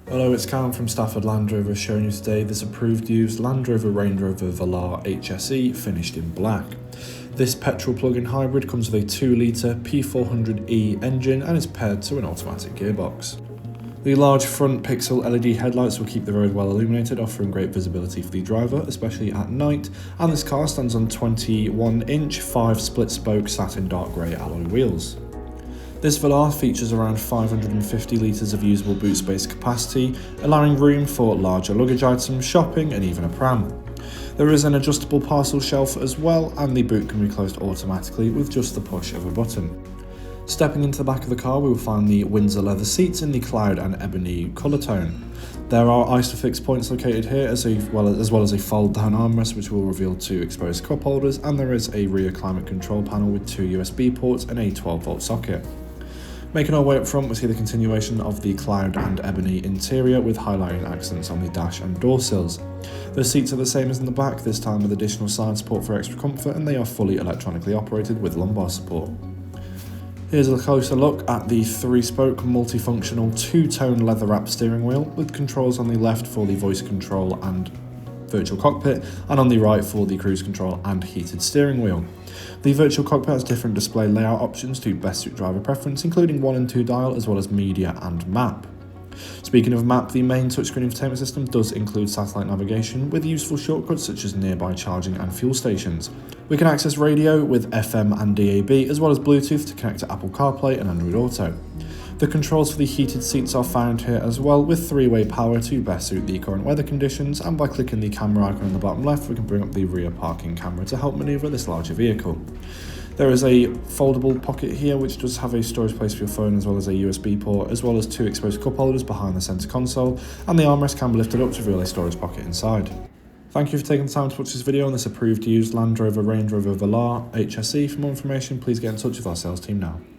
Hello, it's Callum from Stafford Land Rover showing you today this approved used Land Rover Range Rover Velar HSE finished in black. This petrol plug-in hybrid comes with a 2-litre P400e engine and is paired to an automatic gearbox. The large front pixel LED headlights will keep the road well illuminated, offering great visibility for the driver, especially at night, and this car stands on 21-inch 5-split-spoke satin dark grey alloy wheels. This Velar features around 550 litres of usable boot space capacity, allowing room for larger luggage items, shopping and even a pram. There is an adjustable parcel shelf as well, and the boot can be closed automatically with just the push of a button. Stepping into the back of the car, we will find the Windsor leather seats in the cloud and ebony colour tone. There are ISOFIX points located here as well as a fold-down armrest which will reveal 2 exposed cup holders, and there is a rear climate control panel with 2 USB ports and a 12-volt socket. Making our way up front, we see the continuation of the cloud and ebony interior with highlighting accents on the dash and door sills. The seats are the same as in the back, this time with additional side support for extra comfort, and they are fully electronically operated with lumbar support. Here's a closer look at the 3-spoke multifunctional 2-tone leather-wrapped steering wheel with controls on the left for the voice control and virtual cockpit, and on the right for the cruise control and heated steering wheel. The virtual cockpit has different display layout options to best suit driver preference, including 1 and 2 dial as well as media and map. Speaking of map, the main touchscreen infotainment system does include satellite navigation with useful shortcuts such as nearby charging and fuel stations. We can access radio with FM and DAB as well as Bluetooth to connect to Apple CarPlay and Android Auto. The controls for the heated seats are found here as well, with 3-way power to best suit the current weather conditions, and by clicking the camera icon on the bottom left we can bring up the rear parking camera to help manoeuvre this larger vehicle. There is a foldable pocket here which does have a storage place for your phone as well as a USB port, as well as 2 exposed cup holders behind the centre console, and the armrest can be lifted up to reveal a storage pocket inside. Thank you for taking the time to watch this video on this approved used Land Rover Range Rover Velar HSE. For more information, please get in touch with our sales team now.